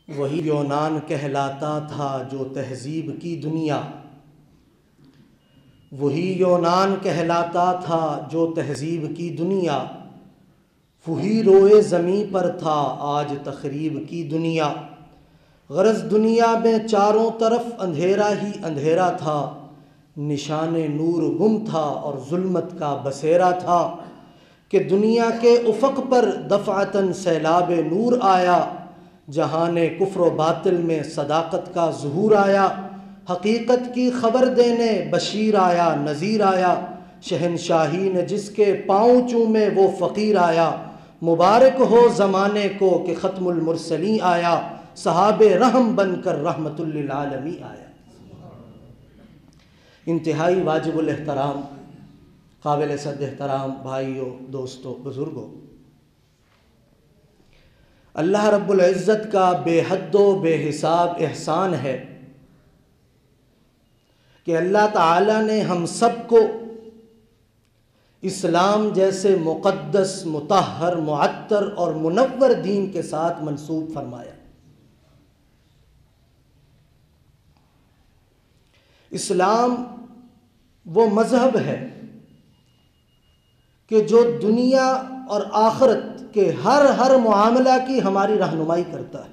وہی یونان کہلاتا تھا جو تہذیب کی دنیا، وہی یونان کہلاتا تھا جو تہذیب کی دنیا، وہی روئے زمیں پر تھا آج تخریب کی دنیا۔ غرض دنیا میں چاروں طرف اندھیرا ہی اندھیرا تھا، نشان نور گم تھا اور ظلمت کا بسیرا تھا، کہ دنیا کے افق پر دفعتاً سیلاب نور آیا، جہان کفر و باطل میں صداقت کا ظہور آیا، حقیقت کی خبر دینے بشیر آیا نذیر آیا، شہنشاہی نے جس کے پاؤں چومے وہ فقیر آیا، مبارک ہو زمانے کو کہ ختم المرسلین آیا، صحاب رحم بن کر رحمت للعالمین آیا۔ انتہائی واجب الاحترام، قابل صد احترام بھائیوں، دوستوں، بزرگوں، اللہ رب العزت کا بے حد و بے حساب احسان ہے کہ اللہ تعالیٰ نے ہم سب کو اسلام جیسے مقدس، مطہر، معطر اور منور دین کے ساتھ منسوب فرمایا۔ اسلام وہ مذہب ہے کہ جو دنیا اور آخرت کے ہر معاملہ کی ہماری رہنمائی کرتا ہے۔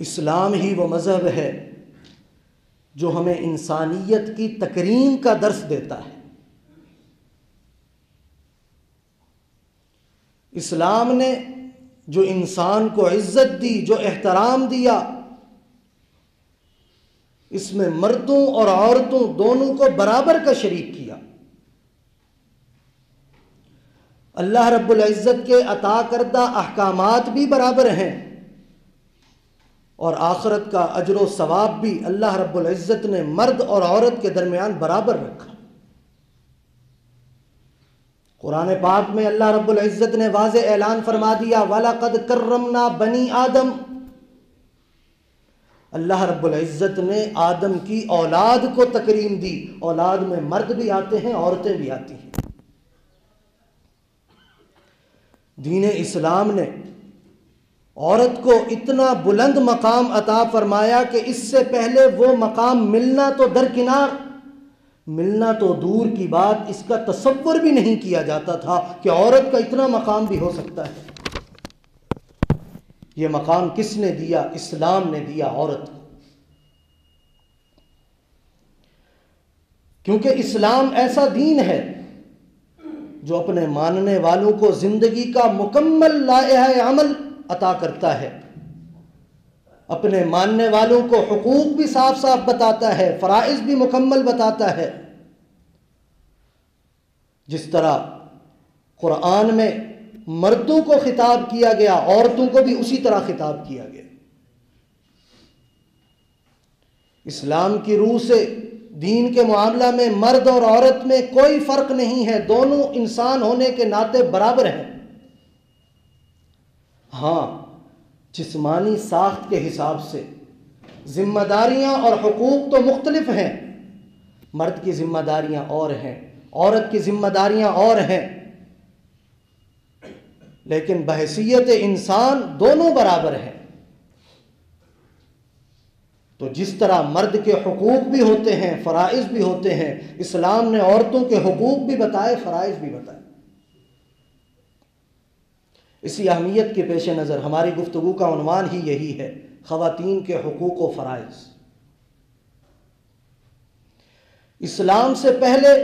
اسلام ہی وہ مذہب ہے جو ہمیں انسانیت کی تکریم کا درس دیتا ہے۔ اسلام نے جو انسان کو عزت دی، جو احترام دیا، اس میں مردوں اور عورتوں دونوں کو برابر کا شریک کیا۔ اللہ رب العزت کے عطا کردہ احکامات بھی برابر ہیں، اور آخرت کا اجر و ثواب بھی اللہ رب العزت نے مرد اور عورت کے درمیان برابر رکھا۔ قرآن پاک میں اللہ رب العزت نے واضح اعلان فرما دیا، وَلَقَدْ كَرَّمْنَا بَنِي آدم۔ اللہ رب العزت نے آدم کی اولاد کو تکریم دی۔ اولاد میں مرد بھی آتے ہیں، عورتیں بھی آتی ہیں۔ دین اسلام نے عورت کو اتنا بلند مقام عطا فرمایا کہ اس سے پہلے وہ مقام ملنا تو درکنار، ملنا تو دور کی بات، اس کا تصور بھی نہیں کیا جاتا تھا کہ عورت کا اتنا مقام بھی ہو سکتا ہے۔ یہ مقام کس نے دیا؟ اسلام نے دیا عورت کو، کیونکہ اسلام ایسا دین ہے جو اپنے ماننے والوں کو زندگی کا مکمل لائحہ عمل عطا کرتا ہے، اپنے ماننے والوں کو حقوق بھی صاف صاف بتاتا ہے، فرائض بھی مکمل بتاتا ہے۔ جس طرح قرآن میں مردوں کو خطاب کیا گیا، عورتوں کو بھی اسی طرح خطاب کیا گیا۔ اسلام کی روح سے دین کے معاملہ میں مرد اور عورت میں کوئی فرق نہیں ہے، دونوں انسان ہونے کے ناطے برابر ہیں۔ ہاں، جسمانی ساخت کے حساب سے ذمہ داریاں اور حقوق تو مختلف ہیں، مرد کی ذمہ داریاں اور ہیں، عورت کی ذمہ داریاں اور ہیں، لیکن بحیثیت انسان دونوں برابر ہیں۔ تو جس طرح مرد کے حقوق بھی ہوتے ہیں، فرائض بھی ہوتے ہیں، اسلام نے عورتوں کے حقوق بھی بتائے، فرائض بھی بتائے۔ اسی اہمیت کے پیش نظر ہماری گفتگو کا عنوان ہی یہی ہے، خواتین کے حقوق و فرائض۔ اسلام سے پہلے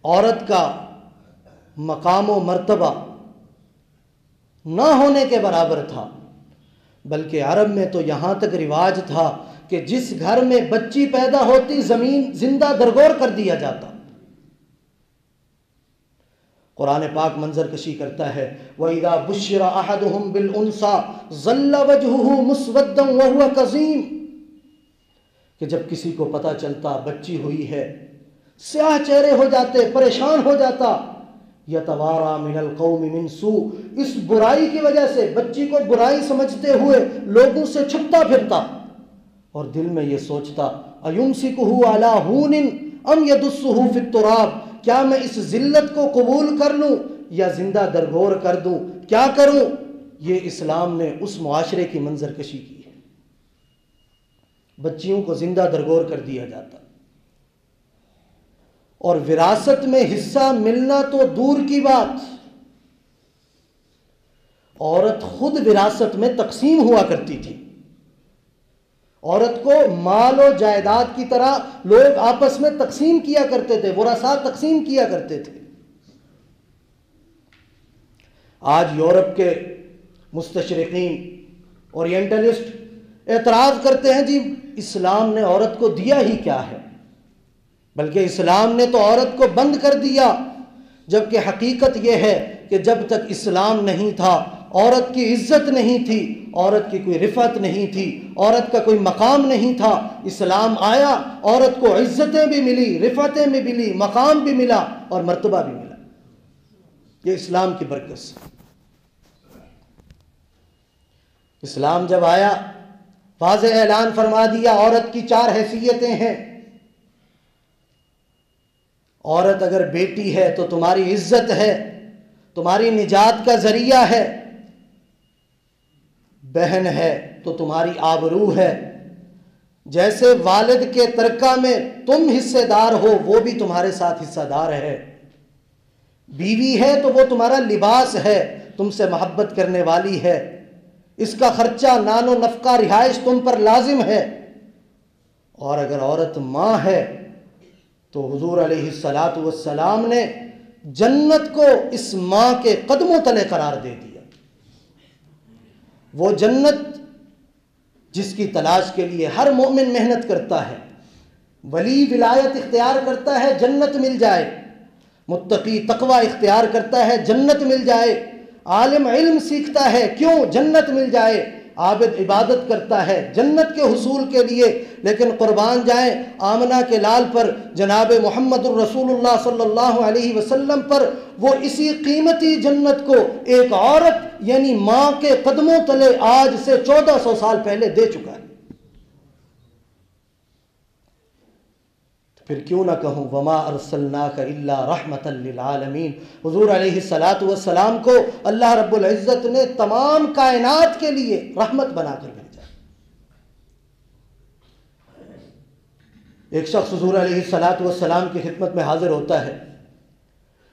عورت کا مقام و مرتبہ نہ ہونے کے برابر تھا، بلکہ عرب میں تو یہاں تک رواج تھا کہ جس گھر میں بچی پیدا ہوتی زمین زندہ درگور کر دیا جاتا۔ قرآن پاک منظر کشی کرتا ہے، وَإِذَا بُشِّرَ أَحَدُهُمْ بِالْأُنثَىٰ ظَلَّ وَجْهُهُ مُسْوَدًّا وَهُوَ كَظِيمٌ، کہ جب کسی کو پتہ چلتا بچی ہوئی ہے، سیاہ چہرے ہو جاتے، پریشان ہو جاتا، یتوارا من القوم من سوء، اس برائی کی وجہ سے بچی کو برائی سمجھتے ہوئے لوگوں سے چھپتا پھرتا، اور دل میں یہ سوچتا ایمسکہ علی ہون ام یدسہ فی التراب، کیا میں اس ذلت کو قبول کر لوں یا زندہ درگور کر دوں، کیا کروں؟ یہ اسلام نے اس معاشرے کی منظر کشی کی ہے۔ بچیوں کو زندہ درگور کر دیا جاتا، اور وراثت میں حصہ ملنا تو دور کی بات، عورت خود وراثت میں تقسیم ہوا کرتی تھی۔ عورت کو مال و جائیداد کی طرح لوگ آپس میں تقسیم کیا کرتے تھے، ورثاء تقسیم کیا کرتے تھے۔ آج یورپ کے مستشرقین، اورینٹلسٹ اعتراض کرتے ہیں جی اسلام نے عورت کو دیا ہی کیا ہے، بلکہ اسلام نے تو عورت کو بند کر دیا، جبکہ حقیقت یہ ہے کہ جب تک اسلام نہیں تھا عورت کی عزت نہیں تھی، عورت کی کوئی رفعت نہیں تھی، عورت کا کوئی مقام نہیں تھا۔ اسلام آیا، عورت کو عزتیں بھی ملی، رفعتیں بھی ملی، مقام بھی ملا اور مرتبہ بھی ملا۔ یہ اسلام کی برکت سے۔ اسلام جب آیا واضح اعلان فرما دیا عورت کی 4 حیثیتیں ہیں۔ عورت اگر بیٹی ہے تو تمہاری عزت ہے، تمہاری نجات کا ذریعہ ہے، بہن ہے تو تمہاری آبرو ہے، جیسے والد کے ترکہ میں تم حصے دار ہو وہ بھی تمہارے ساتھ حصہ دار ہے، بیوی ہے تو وہ تمہارا لباس ہے، تم سے محبت کرنے والی ہے، اس کا خرچہ نان و نفقہ رہائش تم پر لازم ہے۔ اور اگر عورت ماں ہے تو حضور علیہ السلام نے جنت کو اس ماں کے قدموں تلے قرار دے دیا۔ وہ جنت جس کی تلاش کے لیے ہر مومن محنت کرتا ہے، ولی ولایت اختیار کرتا ہے جنت مل جائے، متقی تقوی اختیار کرتا ہے جنت مل جائے، عالم علم سیکھتا ہے کیوں؟ جنت مل جائے، عابد عبادت کرتا ہے جنت کے حصول کے لیے۔ لیکن قربان جائیں آمنہ کے لال پر، جناب محمد الرسول اللہ صلی اللہ علیہ وسلم پر، وہ اسی قیمتی جنت کو ایک عورت یعنی ماں کے قدموں تلے آج سے 1400 سال پہلے دے چکا ہے۔ پھر کیوں نہ کہوں وما ارسلناک الا رحمتا للعالمین، حضور علیہ السلام کو اللہ رب العزت نے تمام کائنات کے لیے رحمت بنا کر بھیجا۔ ایک شخص حضور علیہ السلام کی خدمت میں حاضر ہوتا ہے،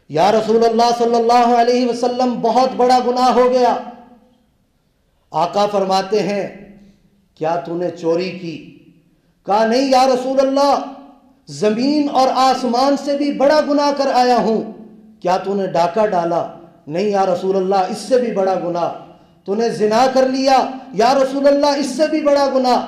یا رسول اللہ صلی اللہ علیہ وسلم بہت بڑا گناہ ہو گیا۔ آقا فرماتے ہیں کیا تو نے چوری کی؟ کہا نہیں یا رسول اللہ، زمین اور آسمان سے بھی بڑا گناہ کر آیا ہوں۔ کیا تو نے ڈاکہ ڈالا؟ نہیں یا رسول اللہ، اس سے بھی بڑا گناہ۔ تو نے زنا کر لیا؟ یا رسول اللہ، اس سے بھی بڑا گناہ۔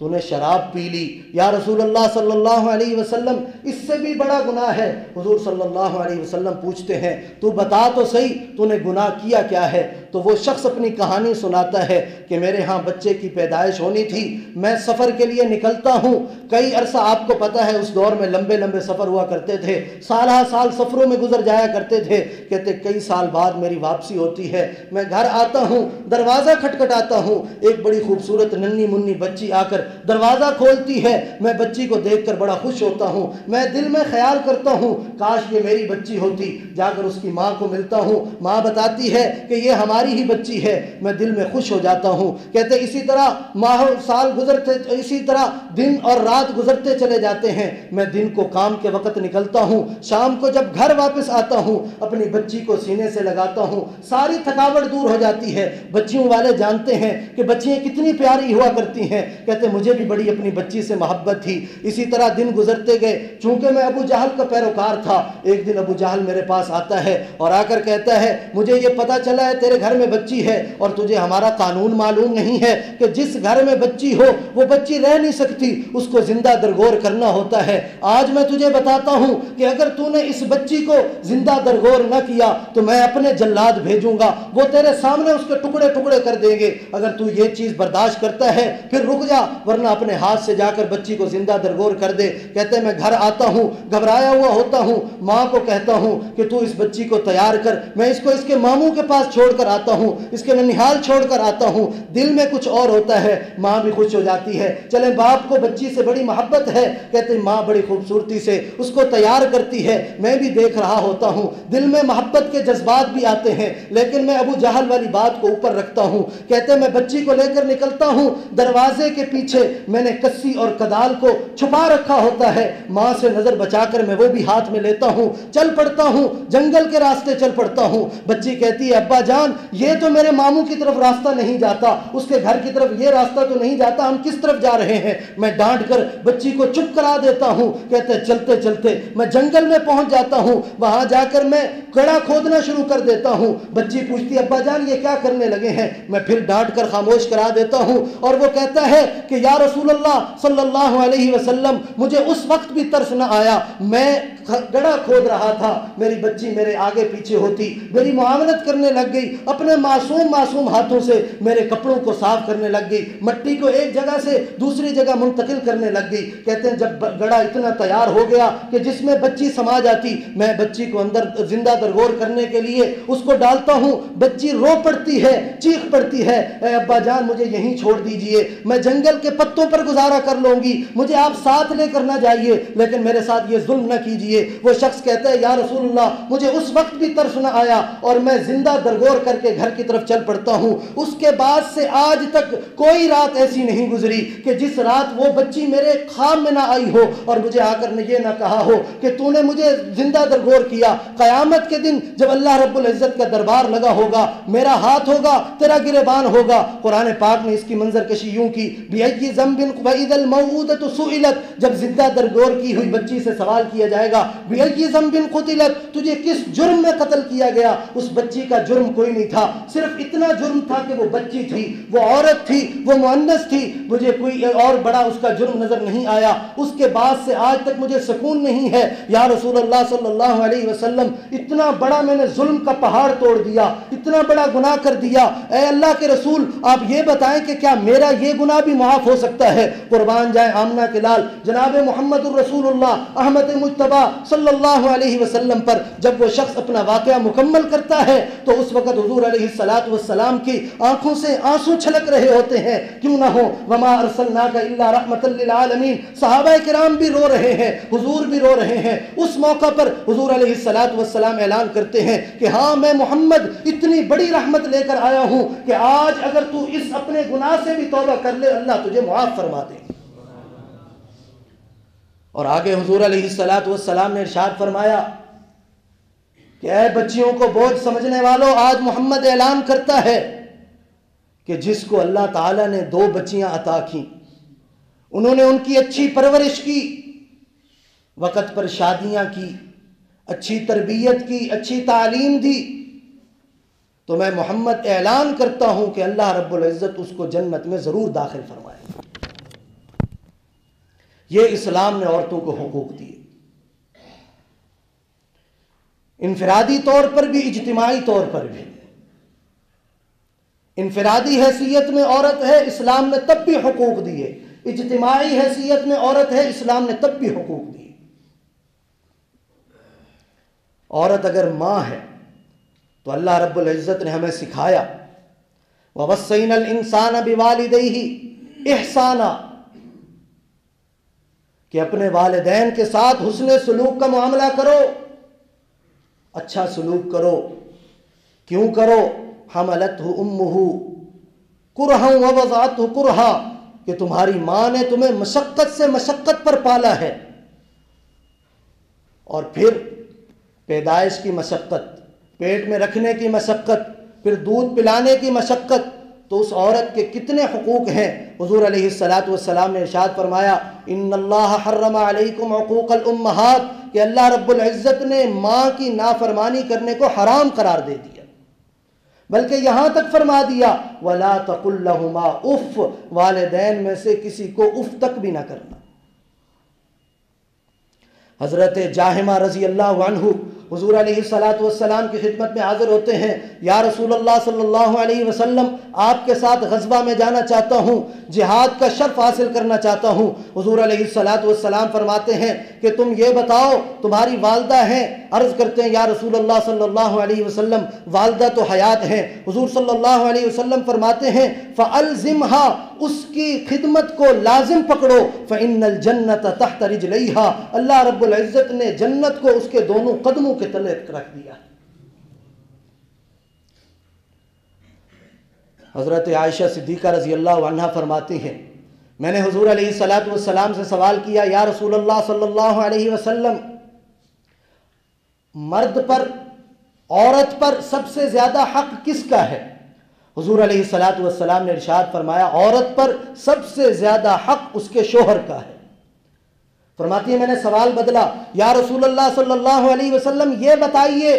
تو نے شراب پی لی؟ یا رسول اللہ صلی اللہ علیہ وسلم، اس سے بھی بڑا گناہ ہے۔ حضور صلی اللہ علیہ وسلم پوچھتے ہیں تو بتا تو صحیح تو نے گناہ کیا کیا ہے؟ تو وہ شخص اپنی کہانی سناتا ہے کہ میرے ہاں بچے کی پیدائش ہونی تھی، میں سفر کے لیے نکلتا ہوں، کئی عرصہ آپ کو پتہ ہے اس دور میں لمبے لمبے سفر ہوا کرتے تھے، سالہ سال سفروں میں گزر جایا کرتے تھے۔ کہتے کئی سال بعد میری واپسی ہوتی ہے، میں گھر آتا ہوں، دروازہ کھٹکھٹاتا ہوں، ایک بڑی خوبصورت ننھی منی بچی آ کر دروازہ کھولتی ہے، میں بچی کو دیکھ کر بڑا خوش ہوتا ہوں، میں دل میں خیال کرتا ہوں کاش یہ میری بچی ہوتی، جا کر اس کی ماں کو ملتا ہوں، ماں بتاتی ہے کہ یہ ہماری ہی بچی ہے، میں دل میں خوش ہو جاتا ہوں۔ کہتے اسی طرح ماہ سال گزرتے، اسی طرح دن اور رات گزرتے چلے جاتے ہیں، میں دن کو کام کے وقت نکلتا ہوں، شام کو جب گھر واپس آتا ہوں اپنی بچی کو سینے سے لگاتا ہوں، ساری تھکاوٹ دور ہو جاتی ہے۔ بچیوں والے جانتے ہیں کہ بچیاں کتنی پیاری ہوا کرتی ہیں، کہتے مجھے بھی بڑی اپنی بچی سے محبت تھی۔ اسی طرح دن گزرتے گئے، چونکہ میں ابو جہل کا پیروکار تھا، ایک دن ابو جہل میرے پاس آتا ہے اور آ کر کہتا ہے مجھے یہ پتا چلا ہے تیرے گھر میں بچی ہے، اور تجھے ہمارا قانون معلوم نہیں ہے کہ جس گھر میں بچی ہو وہ بچی رہ نہیں سکتی، اس کو زندہ درگور کرنا ہوتا ہے۔ آج میں تجھے بتاتا ہوں کہ اگر تو نے اس بچی کو زندہ درگور نہ کیا تو میں اپنے جلاد بھیجوں گا، وہ تیرے سامنے اس کے ٹکڑے ٹکڑے کر دیں گے۔ اگر تو یہ چیز برداشت کرتا ہے پھر رک جا، ورنہ اپنے ہاتھ سے جا کر بچی کو زندہ درگور کر دے۔ کہتے ہیں میں گھر آتا ہوں، گھبرایا ہوا ہوتا ہوں، ماں کو کہتا ہوں کہ تو اس بچی کو تیار کر، میں اس کو اس کے ماموں کے پاس چھوڑ کر آتا ہوں، اس کے ننیحال چھوڑ کر آتا ہوں۔ دل میں کچھ اور ہوتا ہے، ماں بھی خوش ہو جاتی ہے۔ چلیں باپ کو بچی سے بڑی محبت ہے، کہتے ہیں ماں بڑی خوبصورتی سے اس کو تیار کرتی ہے، میں بھی دیکھ رہا ہوتا ہوں، دل میں محبت کے جذبات بھی آتے ہیں، لیکن میں ابو جہل والی بات کو اوپر رکھتا ہوں۔ کہتے ہیں میں بچی کو لے کر نکلتا ہوں، دروازے کے پیچھے میں نے کسی اور کدال کو چھپا رکھا ہوتا ہے، ماں سے نظر بچا کر میں وہ بھی ہاتھ میں لیتا ہوں، چل پڑتا ہوں، جنگل کے راستے چل پڑتا ہوں۔ بچی کہتی ہے ابا جان یہ تو میرے ماموں کی طرف راستہ نہیں جاتا، اس کے گھر کی طرف یہ راستہ تو نہیں جاتا، ہم کس طرف جا رہے ہیں؟ میں ڈانٹ کر بچی کو چپ کرا دیتا ہوں۔ کہتے ہیں چلتے چلتے میں جنگل میں پہنچ جاتا ہوں، وہاں جا کر میں گڑھا کھودنا شروع کر دیتا ہوں۔ بچی پوچھتی ہے ابا جان یہ کیا کرنے لگے ہیں؟ میں پھر ڈانٹ کر خاموش کرا دیتا ہوں، اور وہ کہتا ہے کہ یا رسول اللہ صلی اللہ علیہ وسلم مجھے اس وقت بھی ترس نہ آیا، میں گڑھا کھود رہا تھا، میری بچی میرے آگے پیچھے ہوتی، میری معاونت کرنے لگ گئی، اپنے معصوم ہاتھوں سے میرے کپڑوں کو صاف کرنے لگ گئی، مٹی کو ایک جگہ سے دوسری جگہ منتقل کرنے لگ گئی۔ کہتے ہیں جب گڑھا اتنا تیار ہو گیا کہ جس میں بچی سما جاتی، میں بچی کو اندر زندہ درگور کرنے کے لیے اس کو ڈالتا ہوں، بچی رو پڑتی ہے، چیخ پڑتی ہے، اے ابا جان مجھے یہیں چھوڑ دیجئے، میں جنگل کے پتوں پر گزارا کر لوں گی، مجھے آپ ساتھ لے کر نہ جائیے، لیکن میرے ساتھ یہ ظلم نہ کیجئے۔ وہ شخص کہتا ہے یا رسول اللہ مجھے اس وقت بھی ترس نہ آیا، اور میں زندہ درگور کر کے گھر کی طرف چل پڑتا ہوں۔ اس کے بعد سے آج تک کوئی رات ایسی نہیں گزری کہ جس رات وہ بچی میرے خواب میں نہ آئی ہو اور مجھے آ کر یہ نہ کہا ہو کہ تو نے مجھے زندہ درگور کیا۔ قیامت کے دن جب اللہ رب العزت کا دربار لگا ہوگا، میرا ہاتھ ہوگا، تیرا گریبان ہوگا۔ قرآن پاک نے اس کی منظر کشی یوں کی بِأَيِّ ذَنبٍ وَإِذَا الْمَوْءُودَةُ سُئِلَتْ، جب زندہ درگور کی ہوئی بچی سے سوال کیا جائے گا بِأَيِّ ذَنبٍ قُتِلَتْ، تجھے کس جرم میں قتل کیا گیا؟ اس بچی کا جرم کوئی نہیں تھا، صرف اتنا جرم تھا کہ وہ بچی تھی، وہ عورت تھی، وہ مؤنث تھی، مجھے کوئی اور بڑا اس کا جرم نظر نہیں آیا۔ اس کے بعد سے آج تک مجھے سکون نہیں ہے۔ یا رسول اللہ صلی اللہ علیہ وسلم اتنا بڑا میں نے ظلم کا پہاڑ توڑ دیا، اتنا بڑا گناہ کر دیا، اے اللہ کے رسول آپ یہ بتائیں کہ کیا میرا یہ گناہ بھی معاف ہو سکتا ہے؟ قربان جائیں آمنہ کے لال جناب محمد الرسول اللہ احمد مجتبیٰ صلی اللہ علیہ وسلم پر جب وہ شخص اپنا واقعہ مکمل کرتا ہے تو اس وقت حضور علیہ السلام کی آنکھوں سے آنسو چھلک رہے ہوتے ہیں، کیوں نہ ہو، وما ارسلناک الا رحمۃ للعالمین۔ صحابہ کرام بھی رو رہے ہیں، حضور بھی رو رہے ہیں۔ اس موقع پر حضور علیہ السلام اعلان کرتے ہیں کہ ہاں میں محمد اتنی بڑی رحمت لے کر آیا ہوں کہ آج اگر تو اس اپنے گناہ سے بھی توبہ کر لے اللہ تجھے معاف فرما دے۔ اور آگے حضور علیہ السلام نے ارشاد فرمایا کہ اے بچیوں کو بوجھ سمجھنے والوں، آج محمد اعلان کرتا ہے کہ جس کو اللہ تعالیٰ نے 2 بچیاں عطا کی، انہوں نے ان کی اچھی پرورش کی، وقت پر شادیاں کی، اچھی تربیت کی، اچھی تعلیم دی، تو میں محمد اعلان کرتا ہوں کہ اللہ رب العزت اس کو جنت میں ضرور داخل فرمائے۔ یہ اسلام نے عورتوں کو حقوق دیے، انفرادی طور پر بھی اجتماعی طور پر بھی۔ انفرادی حیثیت میں عورت ہے، اسلام نے تب بھی حقوق دیے، اجتماعی حیثیت میں عورت ہے، اسلام نے تب بھی حقوق دیے۔ عورت اگر ماں ہے تو اللہ رب العزت نے ہمیں سکھایا وَوَصَّيْنَا الْإِنسَانَ بِوَالِدَيْهِ إِحْسَانًا، کہ اپنے والدین کے ساتھ حسن سلوک کا معاملہ کرو، اچھا سلوک کرو۔ کیوں کرو؟ حملتہ امہ کرہا ووضعتہ کرہا، کہ تمہاری ماں نے تمہیں مشقت سے مشقت پر پالا ہے، اور پھر پیدائش کی مشقت، پیٹ میں رکھنے کی مشقت، پھر دودھ پلانے کی مشقت، تو اس عورت کے کتنے حقوق ہیں۔ حضور علیہ السلام نے ارشاد فرمایا ان اللہ حرم علیکم عقوق الامہات، کہ اللہ رب العزت نے ماں کی نافرمانی کرنے کو حرام قرار دے دیا، بلکہ یہاں تک فرما دیا وَلَا تَقُلْ لَهُمَا اُف، والدین میں سے کسی کو اف تک بھی نہ کرنا۔ حضرت جاہمہ رضی اللہ عنہ حضور علیہ الصلاۃ والسلام کی خدمت میں حاضر ہوتے ہیں، یا رسول اللہ صلی اللہ علیہ وسلم آپ کے ساتھ غزوہ میں جانا چاہتا ہوں، جہاد کا شرف حاصل کرنا چاہتا ہوں۔ حضور علیہ الصلاۃ والسلام فرماتے ہیں کہ تم یہ بتاؤ تمہاری والدہ ہیں؟ عرض کرتے ہیں یا رسول اللہ صلی اللہ علیہ وسلم والدہ تو حیات ہیں۔ حضور صلی اللہ علیہ وسلم فرماتے ہیں فَأَلْزِمْهَا، اس کی خدمت کو لازم پکڑو، فَإِنَّ الْجَنَّةَ تَحْتَ رِجْلَيْهَا، اللہ رب العزت نے جنت کو اس کے دونوں قدموں کے تلے رکھ دیا۔ حضرت عائشہ صدیقہ رضی اللہ عنہا فرماتی ہیں میں نے حضور علیہ الصلاۃ والسلام سے سوال کیا، یا رسول اللہ صلی اللہ علیہ وسلم مرد پر عورت پر سب سے زیادہ حق کس کا ہے؟ حضور علیہ الصلاۃ والسلام نے ارشاد فرمایا عورت پر سب سے زیادہ حق اس کے شوہر کا ہے۔ فرماتی ہے میں نے سوال بدلا، یا رسول اللہ صلی اللہ علیہ وسلم یہ بتائیے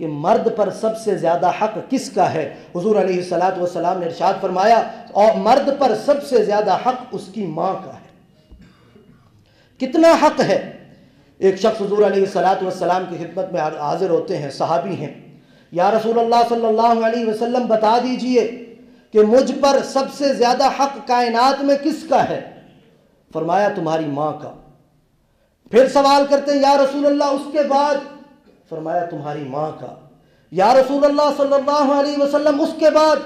کہ مرد پر سب سے زیادہ حق کس کا ہے؟ حضور علیہ الصلاۃ والسلام نے ارشاد فرمایا اور مرد پر سب سے زیادہ حق اس کی ماں کا ہے۔ کتنا حق ہے؟ ایک شخص حضور علیہ الصلاۃ والسلام کی خدمت میں حاضر ہوتے ہیں، صحابی ہیں، یا رسول اللہ صلی اللہ علیہ وسلم بتا دیجئے کہ مجھ پر سب سے زیادہ حق کائنات میں کس کا ہے؟ فرمایا تمہاری ماں کا۔ پھر سوال کرتے ہیں یا رسول اللہ اس کے بعد؟ فرمایا تمہاری ماں کا۔ یا رسول اللہ صلی اللہ علیہ وسلم اس کے بعد؟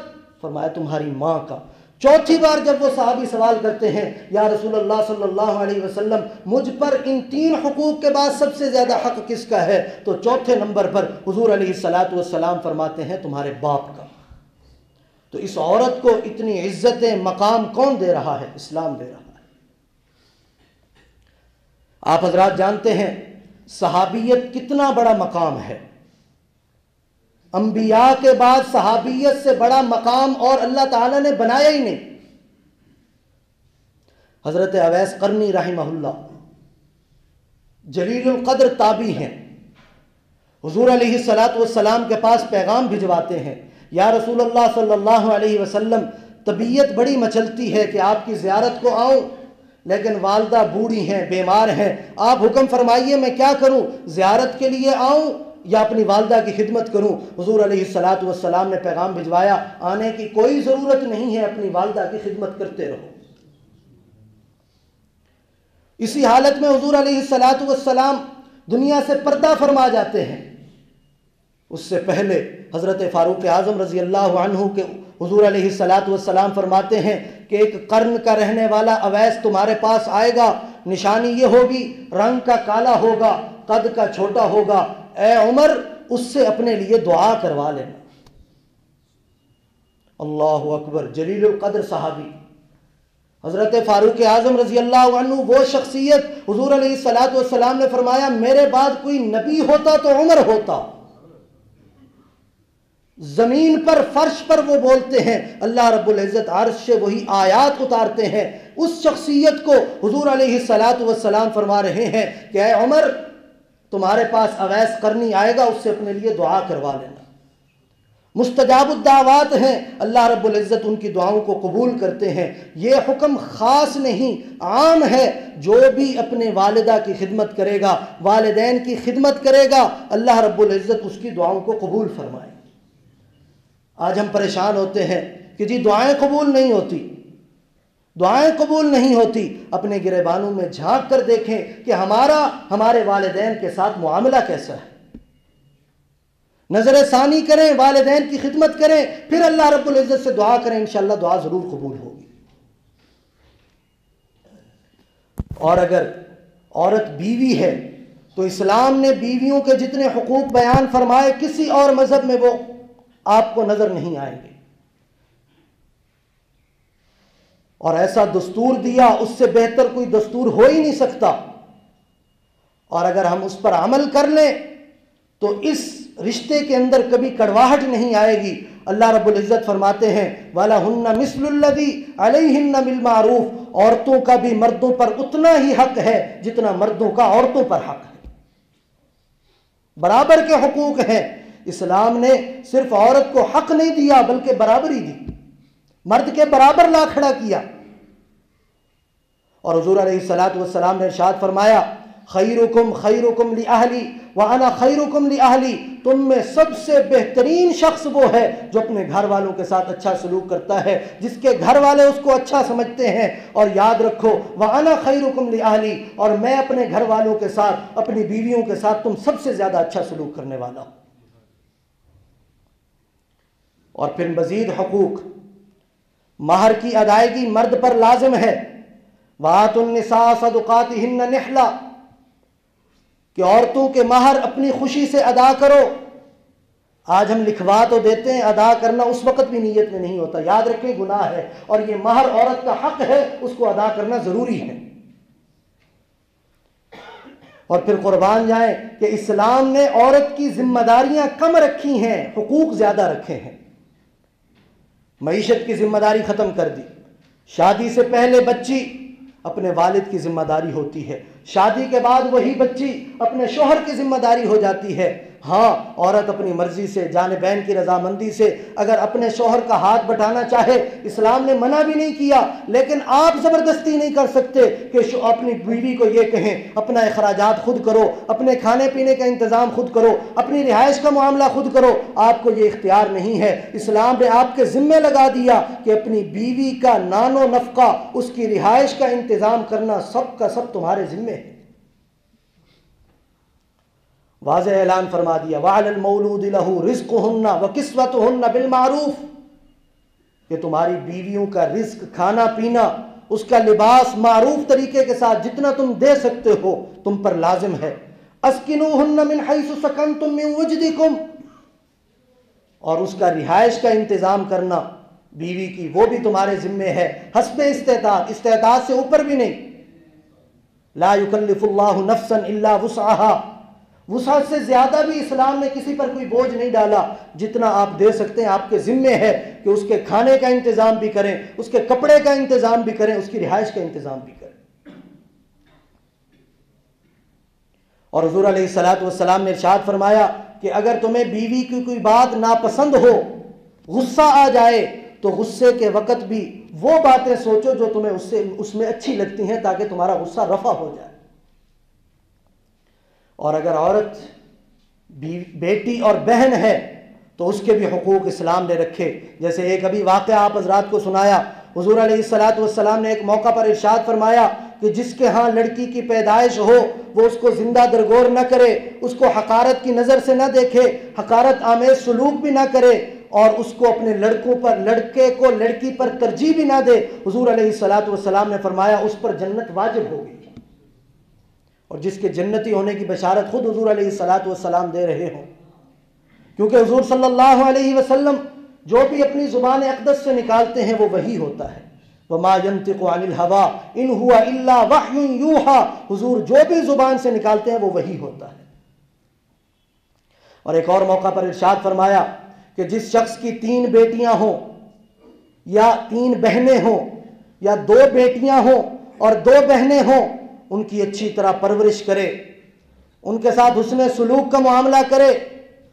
فرمایا تمہاری ماں کا۔ چوتھی بار جب وہ صحابی سوال کرتے ہیں یا رسول اللہ صلی اللہ علیہ وسلم مجھ پر ان تین حقوق کے بعد سب سے زیادہ حق کس کا ہے؟ تو چوتھے نمبر پر حضور علیہ الصلاۃ والسلام فرماتے ہیں تمہارے باپ کا۔ تو اس عورت کو اتنی عزت مقام کون دے رہا ہے؟ اسلام دے رہا ہے۔ آپ حضرات جانتے ہیں صحابیت کتنا بڑا مقام ہے۔ انبیاء کے بعد صحابیت سے بڑا مقام اور اللہ تعالیٰ نے بنایا ہی نہیں۔ حضرت اویس قرنی رحمہ اللہ جلیل القدر تابعی ہیں، حضور علیہ الصلاۃ والسلام کے پاس پیغام بھجواتے ہیں یا رسول اللہ صلی اللہ علیہ وسلم طبیعت بڑی مچلتی ہے کہ آپ کی زیارت کو آؤں، لیکن والدہ بوڑھی ہیں، بیمار ہیں، آپ حکم فرمائیے میں کیا کروں، زیارت کے لیے آؤں یا اپنی والدہ کی خدمت کروں؟ حضور علیہ الصلاۃ والسلام نے پیغام بھجوایا آنے کی کوئی ضرورت نہیں ہے، اپنی والدہ کی خدمت کرتے رہو۔ اسی حالت میں حضور علیہ الصلاۃ والسلام دنیا سے پردہ فرما جاتے ہیں۔ اس سے پہلے حضرت فاروق اعظم رضی اللہ عنہ کے حضور علیہ الصلاۃ والسلام فرماتے ہیں کہ ایک قرن کا رہنے والا اویس تمہارے پاس آئے گا، نشانی یہ ہوگی رنگ کا کالا ہوگا، قد کا چھوٹا ہوگا، اے عمر اس سے اپنے لیے دعا کروا لینا۔ اللہ اکبر، جلیل القدر صحابی حضرت فاروق اعظم رضی اللہ عنہ، وہ شخصیت حضور علیہ الصلاۃ والسلام نے فرمایا میرے بعد کوئی نبی ہوتا تو عمر ہوتا۔ زمین پر فرش پر وہ بولتے ہیں، اللہ رب العزت عرش سے وہی آیات اتارتے ہیں۔ اس شخصیت کو حضور علیہ الصلاۃ والسلام فرما رہے ہیں کہ اے عمر تمہارے پاس اویس قرنی آئے گا، اس سے اپنے لیے دعا کروا لینا۔ مستجاب الدعوات ہیں، اللہ رب العزت ان کی دعاؤں کو قبول کرتے ہیں۔ یہ حکم خاص نہیں، عام ہے، جو بھی اپنے والدہ کی خدمت کرے گا، والدین کی خدمت کرے گا، اللہ رب العزت اس کی دعاؤں کو قبول فرمائے۔ آج ہم پریشان ہوتے ہیں کہ جی دعائیں قبول نہیں ہوتی، دعائیں قبول نہیں ہوتی۔ اپنے گریبانوں میں جھانک کر دیکھیں کہ ہمارے والدین کے ساتھ معاملہ کیسا ہے۔ نظر ثانی کریں، والدین کی خدمت کریں، پھر اللہ رب العزت سے دعا کریں، انشاءاللہ دعا ضرور قبول ہوگی۔ اور اگر عورت بیوی ہے تو اسلام نے بیویوں کے جتنے حقوق بیان فرمائے کسی اور مذہب میں وہ آپ کو نظر نہیں آئیں گے، اور ایسا دستور دیا اس سے بہتر کوئی دستور ہو ہی نہیں سکتا۔ اور اگر ہم اس پر عمل کر لیں تو اس رشتے کے اندر کبھی کڑواہٹ نہیں آئے گی۔ اللہ رب العزت فرماتے ہیں وَلَهُنَّ مِثْلُ الَّذِي عَلَيْهِنَّ بِالْمَعْرُوفِ، عورتوں کا بھی مردوں پر اتنا ہی حق ہے جتنا مردوں کا عورتوں پر حق ہے، برابر کے حقوق ہیں۔ اسلام نے صرف عورت کو حق نہیں دیا بلکہ برابری دی، مرد کے برابر لا کھڑا کیا۔ اور حضور علیہ الصلاۃ والسلام نے ارشاد فرمایا خیرکم خیرکم لأہلی وأنا خیرکم لأہلی، تم میں سب سے بہترین شخص وہ ہے جو اپنے گھر والوں کے ساتھ اچھا سلوک کرتا ہے، جس کے گھر والے اس کو اچھا سمجھتے ہیں۔ اور یاد رکھو وأنا خیرکم لأہلی، اور میں اپنے گھر والوں کے ساتھ، اپنی بیویوں کے ساتھ تم سب سے زیادہ اچھا سلوک کرنے والا ہوں۔ اور پھر مزید حقوق، مہر کی ادائیگی مرد پر لازم ہے۔ وَآتُوا النِّسَاءَ صَدُقَاتِهِنَّ نِحْلًا، کہ عورتوں کے مہر اپنی خوشی سے ادا کرو۔ آج ہم لکھوا تو دیتے ہیں، ادا کرنا اس وقت بھی نیت میں نہیں ہوتا، یاد رکھیں گناہ ہے، اور یہ مہر عورت کا حق ہے، اس کو ادا کرنا ضروری ہے۔ اور پھر قربان جائیں کہ اسلام نے عورت کی ذمہ داریاں کم رکھی ہیں، حقوق زیادہ رکھے ہیں۔ معیشت کی ذمہ داری ختم کر دی، شادی سے پہلے بچی اپنے والد کی ذمہ داری ہوتی ہے، شادی کے بعد وہی بچی اپنے شوہر کی ذمہ داری ہو جاتی ہے۔ ہاں، عورت اپنی مرضی سے، جانبین کی رضامندی سے اگر اپنے شوہر کا ہاتھ بٹانا چاہے، اسلام نے منع بھی نہیں کیا، لیکن آپ زبردستی نہیں کر سکتے کہ اپنی بیوی کو یہ کہیں اپنا اخراجات خود کرو، اپنے کھانے پینے کا انتظام خود کرو، اپنی رہائش کا معاملہ خود کرو۔ آپ کو یہ اختیار نہیں ہے، اسلام نے آپ کے ذمے لگا دیا کہ اپنی بیوی کا نان و نفقہ، اس کی رہائش کا انتظام کرنا سب کا سب تمہارے ذمے ہے۔ واضح اعلان فرما دیا وَعَلَى الْمَوْلُودِ لَهُ رِزْقُهُنَّ وَكِسْوَتُهُنَّ بِالْمَعْرُوفِ، کہ تمہاری بیویوں کا رزق، کھانا پینا، اس کا لباس معروف طریقے کے ساتھ جتنا تم دے سکتے ہو تم پر لازم ہے۔ أَسْكِنُوهُنَّ مِنْ حَيْثُ سَكَنْتُم مِّن وُجْدِكُمْ، اور اس کا رہائش کا انتظام کرنا بیوی کی وہ بھی تمہارے ذمے ہے، حسب استطاعت، استطاعت سے اوپر بھی نہیں۔ لا يكلف اللہ نفسا الا وسعها، وسعت سے زیادہ بھی اسلام نے کسی پر کوئی بوجھ نہیں ڈالا، جتنا آپ دے سکتے ہیں آپ کے ذمے ہے کہ اس کے کھانے کا انتظام بھی کریں، اس کے کپڑے کا انتظام بھی کریں، اس کی رہائش کا انتظام بھی کریں۔ اور حضور علیہ الصلوۃ والسلام نے ارشاد فرمایا کہ اگر تمہیں بیوی کی کوئی بات ناپسند ہو، غصہ آ جائے، تو غصے کے وقت بھی وہ باتیں سوچو جو تمہیں اس میں اچھی لگتی ہیں، تاکہ تمہارا غصہ رفع ہو جائے۔ اور اگر عورت بیٹی اور بہن ہے تو اس کے بھی حقوق اسلام نے رکھے۔ جیسے ایک ابھی واقعہ آپ حضرات کو سنایا، حضور علیہ الصلوۃ والسلام نے ایک موقع پر ارشاد فرمایا کہ جس کے ہاں لڑکی کی پیدائش ہو وہ اس کو زندہ درگور نہ کرے، اس کو حقارت کی نظر سے نہ دیکھے، حقارت آمیز سلوک بھی نہ کرے، اور اس کو اپنے لڑکے کو لڑکی پر ترجیح بھی نہ دے۔ حضور علیہ الصلوۃ والسلام نے فرمایا اس پر جنت واجب ہوگی، اور جس کے جنتی ہونے کی بشارت خود حضور علیہ الصلوۃ والسلام دے رہے ہوں، کیونکہ حضور صلی اللہ علیہ وسلم جو بھی اپنی زبان اقدس سے نکالتے ہیں وہ وحی ہوتا ہے۔ وَمَا يَنطِقُ عَنِ الْهَوَىٰ إِنْ هُوَ إِلَّا وَحْيٌ يُوحَىٰ، حضور جو بھی زبان سے نکالتے ہیں وہ وحی ہوتا ہے۔ اور ایک اور موقع پر ارشاد فرمایا کہ جس شخص کی 3 بیٹیاں ہوں یا 3 بہنیں ہوں یا 2 بیٹیاں ہوں اور 2 بہنیں ہوں، ان کی اچھی طرح پرورش کرے، ان کے ساتھ حسن سلوک کا معاملہ کرے،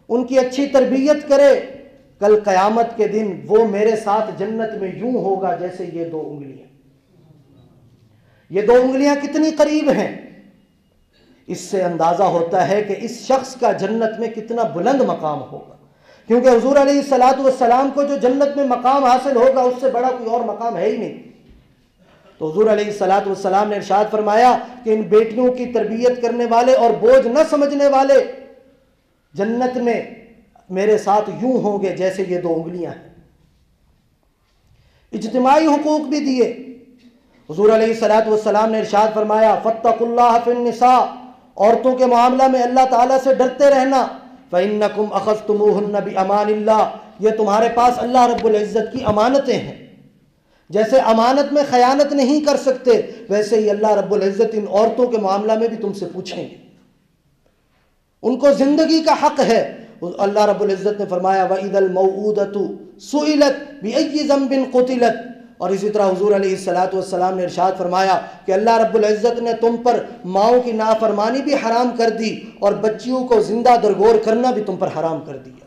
ان کی اچھی تربیت کرے، کل قیامت کے دن وہ میرے ساتھ جنت میں یوں ہوگا جیسے یہ 2 انگلیاں۔ یہ 2 انگلیاں کتنی قریب ہیں، اس سے اندازہ ہوتا ہے کہ اس شخص کا جنت میں کتنا بلند مقام ہوگا، کیونکہ حضور علیہ الصلوۃ والسلام کو جو جنت میں مقام حاصل ہوگا اس سے بڑا کوئی اور مقام ہے ہی نہیں۔ تو حضور علیہ الصلوۃ والسلام نے ارشاد فرمایا کہ ان بیٹیوں کی تربیت کرنے والے اور بوجھ نہ سمجھنے والے جنت میں میرے ساتھ یوں ہوں گے جیسے یہ 2 انگلیاں ہیں۔ اجتماعی حقوق بھی دیے، حضور علیہ الصلوۃ والسلام نے ارشاد فرمایا فاتقوا اللہ فی النساء، عورتوں کے معاملہ میں اللہ تعالیٰ سے ڈرتے رہنا، فإنکم اخذتموہن بأمان اللہ، یہ تمہارے پاس اللہ رب العزت کی امانتیں ہیں۔ جیسے امانت میں خیانت نہیں کر سکتے، ویسے ہی اللہ رب العزت ان عورتوں کے معاملہ میں بھی تم سے پوچھیں گے، ان کو زندگی کا حق ہے۔ اللہ رب العزت نے فرمایا وَإِذَا الْمَوْءُودَةُ سُئِلَتْ بِأَيِّ ذَنبٍ قُتِلَتْ، اور اسی طرح حضور علیہ الصلوۃ والسلام نے ارشاد فرمایا کہ اللہ رب العزت نے تم پر ماؤں کی نافرمانی بھی حرام کر دی اور بچیوں کو زندہ درگور کرنا بھی تم پر حرام کر دیا۔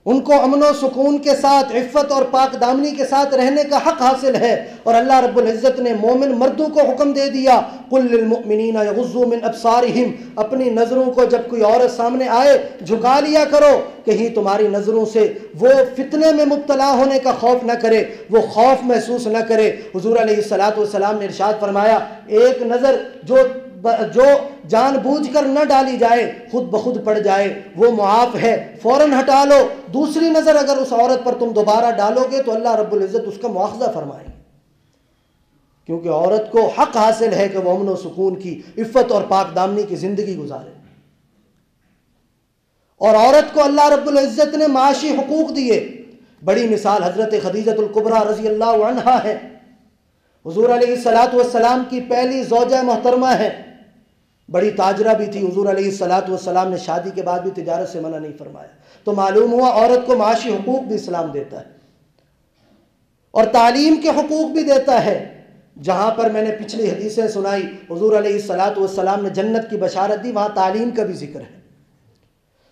ان کو امن و سکون کے ساتھ، عفت اور پاک دامنی کے ساتھ رہنے کا حق حاصل ہے۔ اور اللہ رب العزت نے مومن مردوں کو حکم دے دیا، قُل لِّلْمُؤْمِنِينَ يَغُضُّوا مِنْ أَبْصَارِهِمْ، اپنی نظروں کو جب کوئی عورت سامنے آئے جھکا لیا کرو، کہیں تمہاری نظروں سے وہ فتنے میں مبتلا ہونے کا خوف نہ کرے، وہ خوف محسوس نہ کرے۔ حضور علیہ السلام نے ارشاد فرمایا، ایک نظر جو جان بوجھ کر نہ ڈالی جائے، خود بخود پڑ جائے، وہ معاف ہے، فوراً ہٹا لو۔ دوسری نظر اگر اس عورت پر تم دوبارہ ڈالو گے تو اللہ رب العزت اس کا مواخذہ فرمائے، کیونکہ عورت کو حق حاصل ہے کہ وہ امن و سکون کی، عفت اور پاک دامنی کی زندگی گزارے۔ اور عورت کو اللہ رب العزت نے معاشی حقوق دیے۔ بڑی مثال حضرت خدیجہ الکبریٰ رضی اللہ عنہا ہے۔ حضور علیہ السلام کی پہلی زوجہ محترمہ ہے، بڑی تاجرہ بھی تھی۔ حضور علیہ السلام نے شادی کے بعد بھی تجارت سے منع نہیں فرمایا۔ تو معلوم ہوا عورت کو معاشی حقوق بھی اسلام دیتا ہے، اور تعلیم کے حقوق بھی دیتا ہے۔ جہاں پر میں نے پچھلی حدیثیں سنائی، حضور علیہ السلام نے جنت کی بشارت دی، وہاں تعلیم کا بھی ذکر ہے۔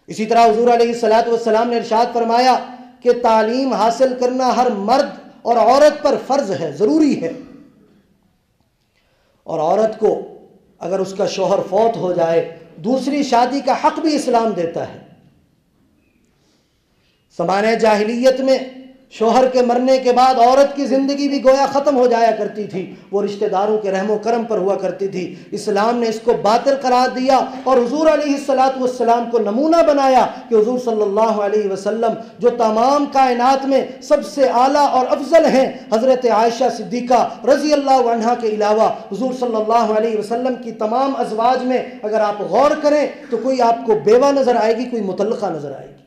اسی طرح حضور علیہ السلام نے ارشاد فرمایا کہ تعلیم حاصل کرنا ہر مرد اور عورت پر فرض ہے، ضروری ہے۔ اور عورت کو اگر اس کا شوہر فوت ہو جائے، دوسری شادی کا حق بھی اسلام دیتا ہے۔ زمانہ جاہلیت میں شوہر کے مرنے کے بعد عورت کی زندگی بھی گویا ختم ہو جایا کرتی تھی، وہ رشتہ داروں کے رحم و کرم پر ہوا کرتی تھی۔ اسلام نے اس کو باطل قرار دیا اور حضور علیہ السلام کو نمونہ بنایا کہ حضور صلی اللہ علیہ وسلم جو تمام کائنات میں سب سے اعلیٰ اور افضل ہیں، حضرت عائشہ صدیقہ رضی اللہ عنہا کے علاوہ حضور صلی اللہ علیہ وسلم کی تمام ازواج میں اگر آپ غور کریں تو کوئی آپ کو بیوہ نظر آئے گی، کوئی مطلقہ نظر آئے گی۔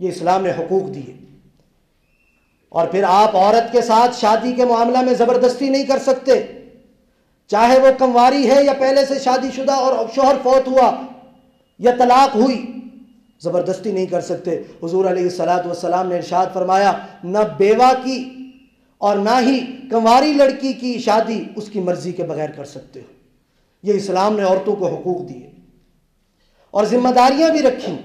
یہ اسلام نے حقوق دیے۔ اور پھر آپ عورت کے ساتھ شادی کے معاملہ میں زبردستی نہیں کر سکتے، چاہے وہ کنواری ہے یا پہلے سے شادی شدہ اور شوہر فوت ہوا یا طلاق ہوئی، زبردستی نہیں کر سکتے۔ حضور علیہ السلام نے ارشاد فرمایا، نہ بیوہ کی اور نہ ہی کنواری لڑکی کی شادی اس کی مرضی کے بغیر کر سکتے ہو۔ یہ اسلام نے عورتوں کو حقوق دیے اور ذمہ داریاں بھی رکھیں۔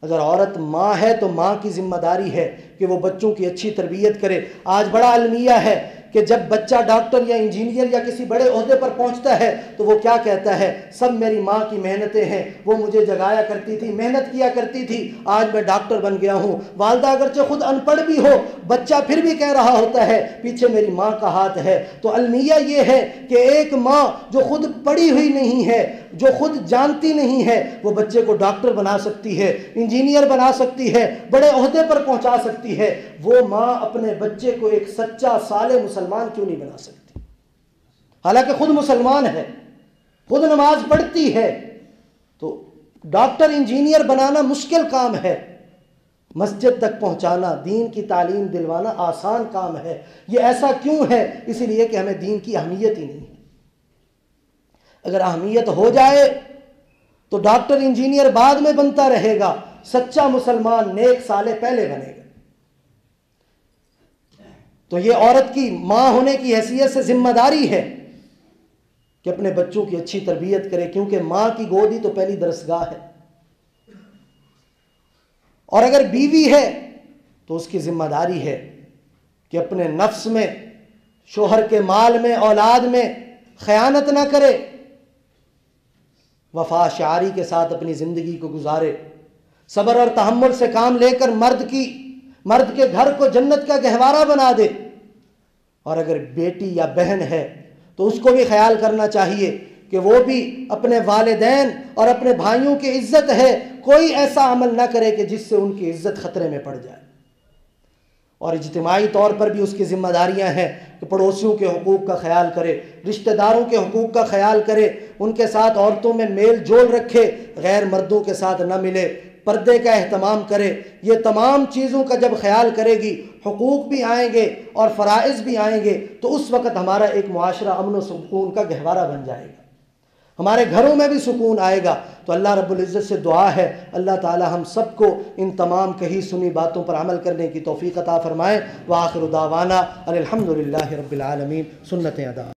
اگر عورت ماں ہے تو ماں کی ذمہ داری ہے کہ وہ بچوں کی اچھی تربیت کرے۔ آج بڑا المیہ ہے کہ جب بچہ ڈاکٹر یا انجینئر یا کسی بڑے عہدے پر پہنچتا ہے تو وہ کیا کہتا ہے، سب میری ماں کی محنتیں ہیں، وہ مجھے جگایا کرتی تھی، محنت کیا کرتی تھی، آج میں ڈاکٹر بن گیا ہوں۔ والدہ اگرچہ خود ان پڑھ بھی ہو، بچہ پھر بھی کہہ رہا ہوتا ہے پیچھے میری ماں کا ہاتھ ہے۔ تو المیہ یہ ہے کہ ایک ماں جو خود پڑھی ہوئی نہیں ہے، جو خود جانتی نہیں ہے، وہ بچے کو ڈاکٹر بنا سکتی ہے، انجینئر بنا سکتی ہے، بڑے عہدے پر پہنچا سکتی ہے، وہ ماں اپنے بچے کو ایک سچا صالح مسلمان کیوں نہیں بنا سکتی؟ حالانکہ خود مسلمان ہے، خود نماز پڑھتی ہے۔ تو ڈاکٹر انجینئر بنانا مشکل کام ہے، مسجد تک پہنچانا، دین کی تعلیم دلوانا آسان کام ہے۔ یہ ایسا کیوں ہے؟ اسی لیے کہ ہمیں دین کی اہمیت ہی نہیں ہے۔ اگر اہمیت ہو جائے تو ڈاکٹر انجینئر بعد میں بنتا رہے گا، سچا مسلمان نیک صالح پہلے بنے گا۔ تو یہ عورت کی ماں ہونے کی حیثیت سے ذمہ داری ہے کہ اپنے بچوں کی اچھی تربیت کرے، کیونکہ ماں کی گود ہی تو پہلی درسگاہ ہے۔ اور اگر بیوی ہے تو اس کی ذمہ داری ہے کہ اپنے نفس میں، شوہر کے مال میں، اولاد میں خیانت نہ کرے، وفا شعاری کے ساتھ اپنی زندگی کو گزارے، صبر اور تحمل سے کام لے کر مرد کے گھر کو جنت کا گہوارہ بنا دے۔ اور اگر بیٹی یا بہن ہے تو اس کو بھی خیال کرنا چاہیے کہ وہ بھی اپنے والدین اور اپنے بھائیوں کی عزت ہے، کوئی ایسا عمل نہ کرے کہ جس سے ان کی عزت خطرے میں پڑ جائے۔ اور اجتماعی طور پر بھی اس کی ذمہ داریاں ہیں کہ پڑوسیوں کے حقوق کا خیال کرے، رشتہ داروں کے حقوق کا خیال کرے، ان کے ساتھ عورتوں میں میل جول رکھے، غیر مردوں کے ساتھ نہ ملے، پردے کا اہتمام کرے۔ یہ تمام چیزوں کا جب خیال کرے گی، حقوق بھی آئیں گے اور فرائض بھی آئیں گے، تو اس وقت ہمارا ایک معاشرہ امن و سکون کا گہوارہ بن جائے گا، ہمارے گھروں میں بھی سکون آئے گا۔ تو اللہ رب العزت سے دعا ہے اللہ تعالی ہم سب کو ان تمام کہی سنی باتوں پر عمل کرنے کی توفیق عطا فرمائے۔ وآخر دعوانا الحمدللہ رب العالمین۔ سنتیں ادا۔